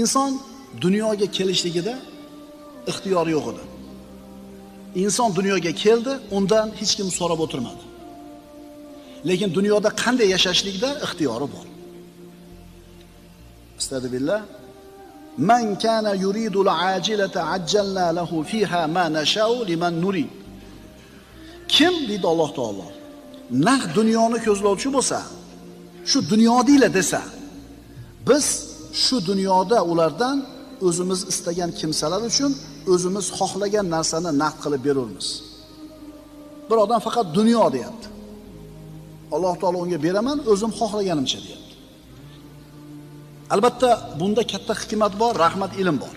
inson dunyoga kelishligida ixtiyori yo'q edi. Inson dunyoga keldi, undan hech kim so'rab o'tirmadi. Lekin dunyoda qanday yashashlikda ixtiyori bor. Astagfirullah. Man kana yuridu al-ajilata ajjalna lahu fiha ma nasha'u liman nurid. Kim deydi Alloh taolo, naq dunyoni ko'zlovchi bo'lsa, shu dunyodiylar desa, biz shu dunyoda ulardan o'zimiz istagan kimsalar uchun o'zimiz xohlagan narsani naqd qilib beramiz. Bir odam faqat dunyo deyapti. Alloh taolo unga beraman, o'zim xohlaganimcha deyapti. Albatta bunda katta hikmat bor, rahmat, ilm bor.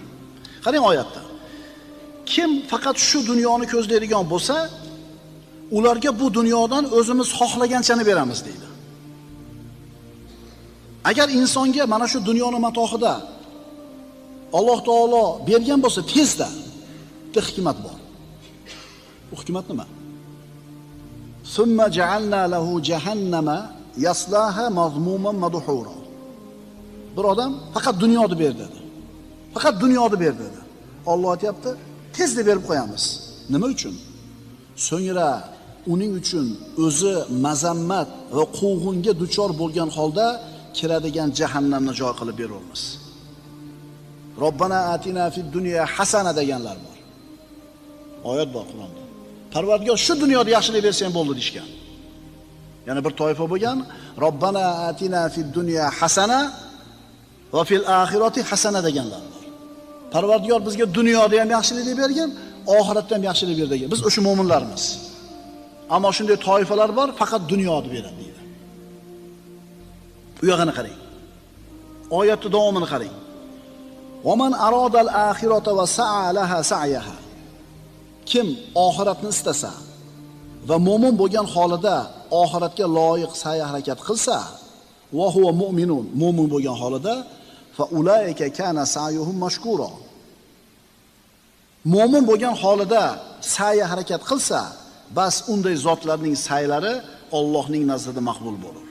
Qarang oyatda. Kim faqat shu dunyoni ko'zlaydigan bo'lsa, ularga bu dunyodan o'zimiz xohlaganchani beramiz deydi. Agar insonga mana shu dunyoni matohida Alloh taolo bergan bo'lsa, tezda bitta hikmat bor. Bu hikmat nima? Summa ja'alna lahu jahannama yaslaha mazmuman madhura. Bir odam faqat dunyoni ber dedi. Faqat dunyoni ber dedi. Alloh aytayapti, tezda berib qo'yamiz. Nima uchun? So'ngra uning uchun o'zi mazammat va quvg'inga duchor bo'lgan holda kiradigan jahannamni joy qilib beramiz. Robbana atina fid dunya hasana deganlar bor. Oyat bor Qur'onda. Parvardigor shu dunyoda yaxshilik bersang bo'ldi dishgan. Yana bir toifa bo'lgan, Robbana atina fid dunya hasana va fil oxirati hasana deganlar bor. Parvardigor bizga dunyoda ham yaxshilik bergin, oxiratda ham yaxshilik ber degan. Biz o'sha mu'minlarmiz. Ammo shunday toifalar bor, faqat dunyoni beradi deydi. Bu yog'ini qarang. Oyatning davomini qarang. Wa man arada al-akhirata wa sa'a laha sa'yaha. Kim oxiratni istasa va mo'min bo'lgan holida oxiratga loyiq sa'y harakat qilsa, va huwa mu'minun, mo'min bo'lgan holida, fa ulaika kana sa'yuhum mashkura. Mo'min bo'lgan holida sa'y harakat qilsa, bas unday zotlarning sa'ylari Allohning nazdida maqbul bo'lur.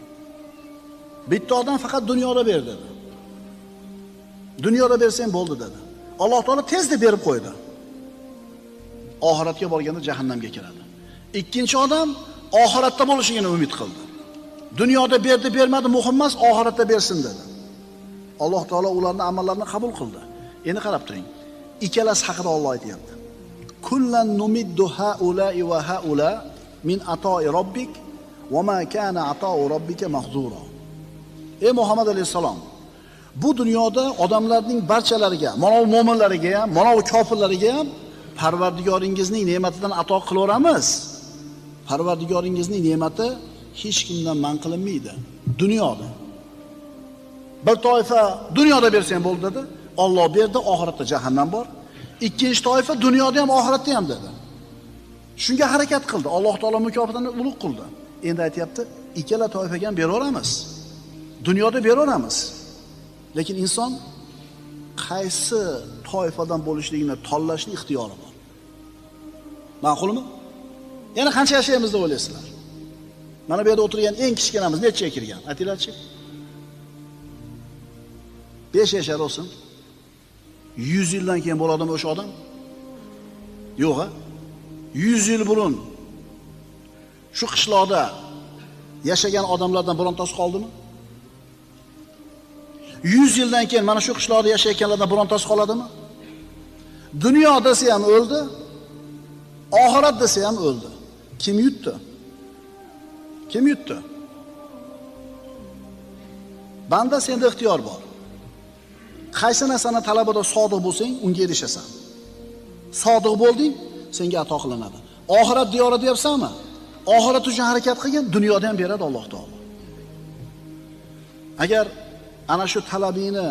Bitta odam faqat dunyoda ber dedi. Dunyoda bersang bo'ldi dedi. Alloh taolo tezda berib qo'ydi. Oxiratga borganda jahannamga kiradi. Ikkinchi odam oxiratda bo'lishini umid qildi. Dunyoda berdi, bermadi muhim emas, oxiratda bersin dedi. Alloh taolo ularning amallarini qabul qildi. Endi qarab turing. Ikkalasi haqida Alloh aytayapti. Kullan numiddu haula'i va haula min ata'i robbik va ma kana ata'u robbika mahzura. Ey Muhammad alayhisalom, bu dunyoda odamlarning barchalariga, mana u mu'minlariga ham, mana u kofirlariga ham Parvardigoringizning ne'matidan ato qilaveramiz. Parvardigoringizning ne'mati hech kimdan man qilinmaydi. Dunyoda. Bir toifa dunyoda bersang bo'ldi dedi. Alloh berdi, oxiratda jahannam bor. Ikkinchi toifa dunyoda ham, oxiratda ham dedi. Shunga harakat qildi. Alloh taolo mukofotini ulug' qildi. Endi aytayapti, ikkala toifaga ham beraveramiz. Dunyoda beraveramiz. Lekin inson qaysi toifadan bo'lishligini tanlashning ixtiyori bor. Ma'qulmi? Yana qancha yashaymiz deb o'ylaysizlar? Mana bu yerda o'tirgan eng kichkinamiz nechaga kirgan? Aytinglarchi. 5 yashar olsin. 100 yildan keyin bo'ladimi o'sha odam? Yo'q-a? 100 yil burun shu qishloqda yashagan odamlardan birontasi qoldimi? 100 yildan keyin mana shu qishloqda yashayotganlardan birontasi qoladimi? Dunyo desa ham o'ldi, oxirat desa ham o'ldi. Kim yutdi? Kim yutdi? Banda senda ixtiyor bor. Qaysi narsani talabada sodiq bo'lsang, unga erishasan. Sodiq bo'lding, senga ato qilinadi. Oxirat diyori deyapsanmi? Oxirat uchun harakat qilgin, dunyoda ham beradi Alloh taolo. Agar ana shu talabingni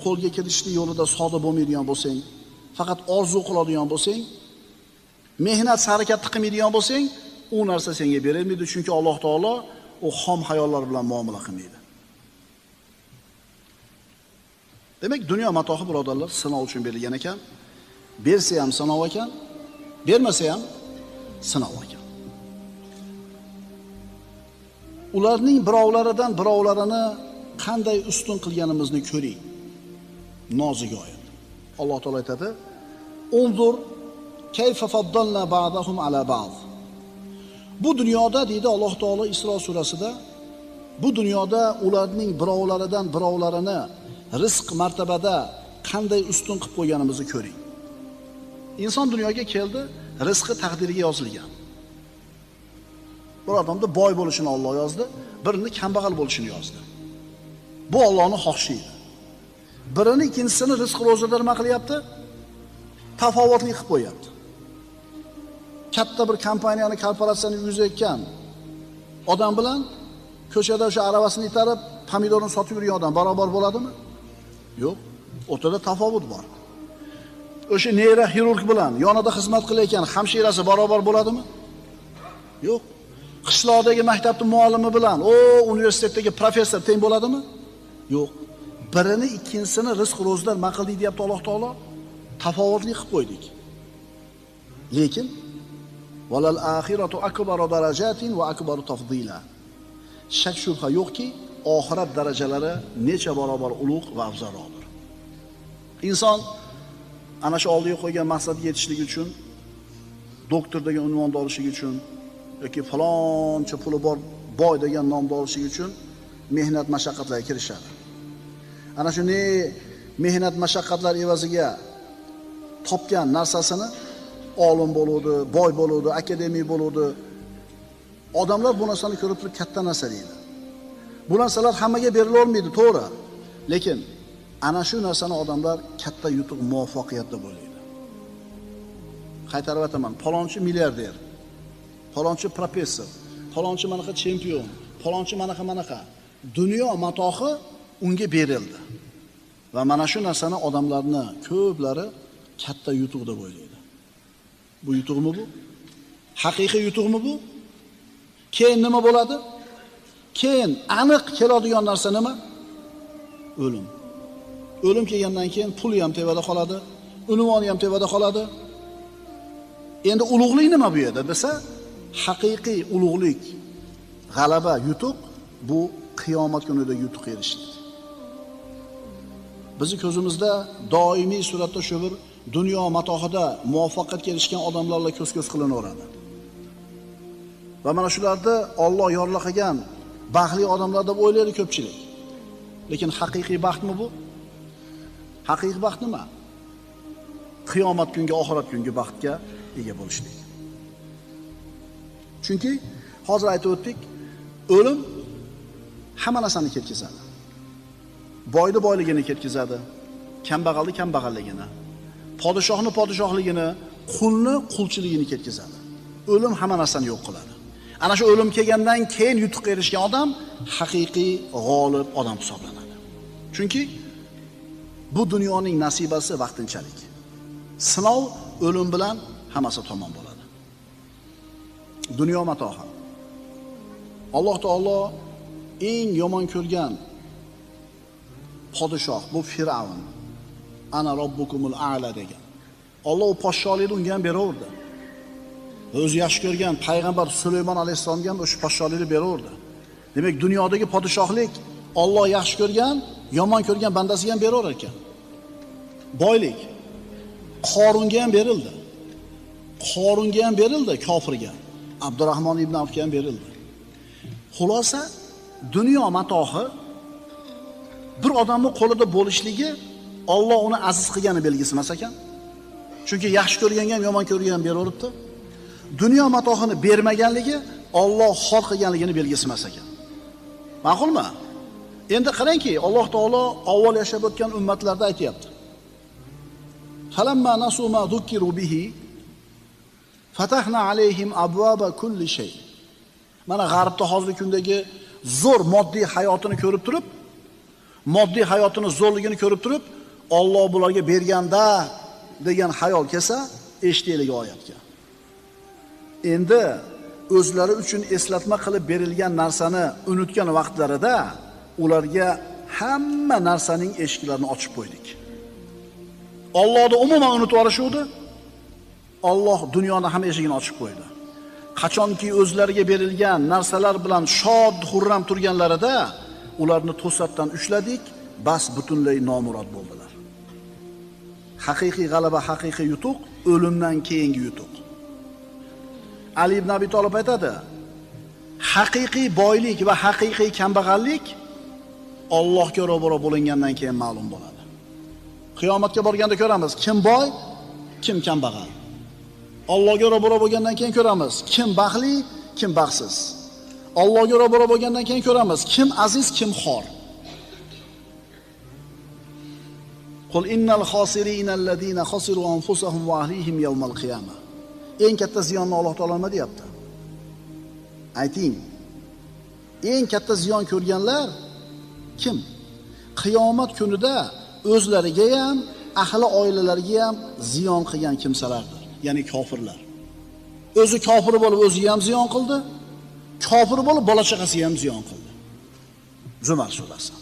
qo'lga kiritishlik yo'lida sodiq bo'lmaydigan bo'lsang, faqat orzu qiladigan bo'lsang, mehnat harakat qilmaydigan bo'lsang, u narsa senga berilmaydi, chunki Alloh taolo u xom hayollar bilan muomala qilmaydi. Demak, dunyo matohi birodarlar sinov uchun berilgan ekan. Bersa ham sinov ekan, bermasa ham sinov ekan. Ularning birovlaridan birovlarini qanday ustun qilganimizni ko'ring. Nozik oyat. Alloh taolo aytadi: "Unzur kayfa faddalna ba'dahum ala ba'd." Bu dunyoda deydi Alloh taolo Isro surasida, bu dunyoda ularning birovlaridan birovlarini rizq martabada qanday ustun qilib qo'yganimizni ko'ring. Inson dunyoga keldi, rizqi taqdiriga yozilgan. Bir odamda boy bo'lishini Alloh yozdi, birini kambag'al bo'lishini yozdi. Bu Allohning xohishi edi. Birini ikkinchisini rizq ro'zada nima qilyapti? Tafovutli qilib qo'yapti. Katta bir kompaniyani, korporatsiyani yuzayotgan odam bilan ko'chada o'sha aravasini itarib, pomidorni sotib yurgan odam barobar bo'ladimi? Yo'q. O'rtada tafovut bor. O'sha neyroxirurg bilan yonida xizmat qilayotgan hamshirasi barobar bo'ladimi? Yo'q. Qishloqdagi maktabning muallimi bilan universitetdagi professor teng bo'ladimi? Yo'q. Birini ikkinchisini rizq ro'zdan nima qildik deyapti Alloh taolo? Tafovutli qilib qo'ydik. Lekin valal axiratu akbaru darajatin va akbaru tafdila. Shak shubha yo'qki, oxirat darajalari necha barobar ulug' va afzalroqdir. Inson ana shu oldiga qo'ygan maqsadga yetishlik uchun, doktor degan unvonni olishlik uchun yoki faloncha puli bor boy degan nomni olishlik uchun mehnat mashaqqatlarga kirishadi. Ana shuni mehnat mashaqqatlar evaziga topgan narsasini olim bo'ludi, boy bo'ludi, akademik bo'ludi. Odamlar bu narsani ko'rib turib katta narsa deydi. Bu narsalar hammaga berila olmaydi, to'g'ri. Lekin ana shu narsani odamlar katta yutuq, muvaffaqiyat deb o'ylaydi. Qaytarib aytaman, falonchi milliarder, falonchi professor, falonchi manaqa chempion, falonchi manaqa. Dunyo matohi unga berildi. Va mana shu narsani odamlarni ko'plari katta yutuq deb o'ylaydi. Bu yutuqmi bu? Haqiqiy yutuqmi bu? Keyin nima bo'ladi? Keyin aniq keladigan narsa nima? O'lim. O'lim kelgandan keyin puli ham tevada qoladi, unvoni ham tevada qoladi. Endi ulug'lik nima bu yerda desa, haqiqiy ulug'lik, g'alaba, yutuq bu qiyomat kunida yutuq erishishlik. Bizi ko'zimizda doimiy suratda shu bir dunyo matohida muvaffaqiyatga erishgan odamlarla ko'z-ko'z qilinaveradi. Va mana shularda Alloh yorlaqagan baxtli odamlar deb o'ylaydi ko'pchilik. Lekin haqiqiy baxtmi bu? Haqiqiy baxt nima? Qiyomat kungi, oxirat kungi baxtga ega bo'lishlik. Chunki hozir aytib o'tdik, o'lim hamma narsani ketkazadi. Boyni boyligini ketkazadi, kambag'alni kambag'alligini, podshohni podshohligini, qulni qulchiligini ketkazadi. O'lim hamma narsani yo'q qiladi. Ana shu o'lim kelgandan keyin yutuqqa erishgan odam haqiqiy g'olib odam hisoblanadi. Chunki bu dunyoning nasibasi vaqtinchalik. Sinov o'lim bilan hammasi tamom bo'ladi. Dunyo matohi. Alloh taolo eng yomon ko'rgan podshoh bu Firavn. Ana robbukumul a'la degan. Alloh podshohlikni unga ham beraverdi. O'zi yaxshi ko'rgan payg'ambar Sulaymon alayhisolamga ham o'sha podshohlikni beraverdi. Demak, dunyodagi podshohlik Alloh yaxshi ko'rgan, yomon ko'rgan bandasiga ham beraverar ekan. Boylik Qorunga ham berildi. Qorunga ham berildi, kofirga. Abdurahmon ibn Avfga ham berildi. Xulosa, dunyo matohi bir odamning qo'lida bo'lishligi Alloh uni aziz qilgani belgisi emas ekan. Chunki yaxshi ko'rganga ham yomon ko'rganga ham beraveribdi. Dunyo matohini bermaganligi Alloh xor qilganligini belgisi emas ekan. Ma'qulmi? Endi qarangki, Alloh taolo avval yashab o'tgan ummatlarda aytayapti. Falamma nasu ma dhukiru bihi fatahna alayhim abwaba kulli shay. Mana g'arbda hozirgi kundagi zo'r moddiy hayotini ko'rib turib, moddiy hayotini zo'rligini ko'rib turib, Alloh bularga berganda degan xayol kelsa, eshitaylik oyatga. Endi o'zlari uchun eslatma qilib berilgan narsani unutgan vaqtlarida ularga hamma narsaning eshiklarini ochib qo'ydik. Allohni umuman unutib yuborishuvdi. Alloh dunyoning hamma eshigini ochib qo'ydi. Qachonki o'zlariga berilgan narsalar bilan shod, xurram turganlarida ularni to'satdan ushladik, bas butunlay nomurod bo'ldilar. haqiqiy g'alaba, haqiqiy yutuq o'limdan keyingi yutuq. Ali ibn Abi Tolib aytadi, haqiqiy boylik va haqiqiy kambag'allik Allohga ro'baro bo'lingandan keyin ma'lum bo'ladi. Qiyomatga borganda ko'ramiz, kim boy, kim kambag'al. Allohga ro'baro bo'lgandan keyin ko'ramiz, kim baxtli, kim baxtsiz. Allohga ro'baro bo'lgandan keyin ko'ramiz, kim aziz, kim xor. Qul innal khosirina allazina khasiru anfusahum va ahlihim yawmal qiyamah. Eng katta ziyonni Alloh taolo nima deyapti? Ayting. Eng katta ziyon ko'rganlar kim? Qiyomat kunida o'zlariga ham, ahli oilalariga ham ziyon qilgan kimsalardir. Ya'ni kofirlar. O'zi kofir bo'lib o'ziga ham ziyon qildi, kofir bo'lib bola chaqasiga ham ziyon qildi. Zumar surasi.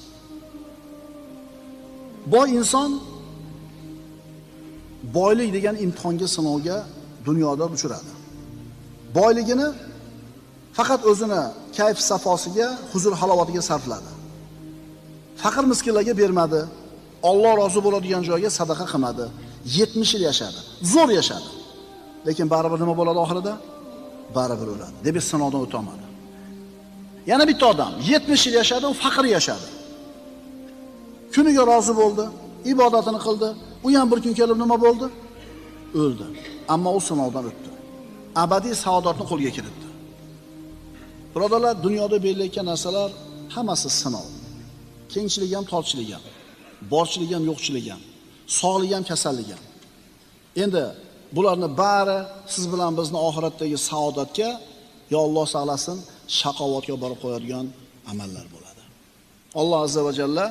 Boy inson boylik degan imtihonga, sinovga dunyoda uchradi. Boyligini faqat o'zini kayf safosiga, huzur halovatiga sarfladi. Faqir miskinlarga bermadi. Alloh rozi bo'ladigan joyga sadaqa qilmadi. 70 yil yashadi. Zo'r yashadi. Lekin baribir nima bo'ladi oxirida? Baribir o'ladi. Deb sinovdan o'ta olmadi. Yana bitta odam 70 yil yashadi, u faqir yashadi. Kuniga rozi bo'ldi, ibodatini qildi. U ham bir kun kelib nima bo'ldi? O'ldi. Ammo u sinovdan o'tdi. Abadiy saodatni qo'lga kiritdi. Birodarlar, dunyoda berilayotgan narsalar hammasi sinov. Kengchilik ham, torchilik ham, borchilik ham, yo'qchilik ham, sog'lik ham, kasallik ham. Endi bularni bari siz bilan bizni oxiratdagi saodatga, yo Alloh saqlasin, shaqovatga borib qo'yadigan amallar bo'ladi. Alloh azza va jalla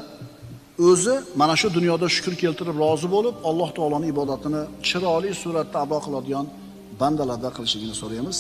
o'zi mana shu dunyoda shukr keltirib rozi bo'lib, Alloh taoloning ibodatini chiroyli suratda ado qiladigan bandalarda qilishligini so'raymiz.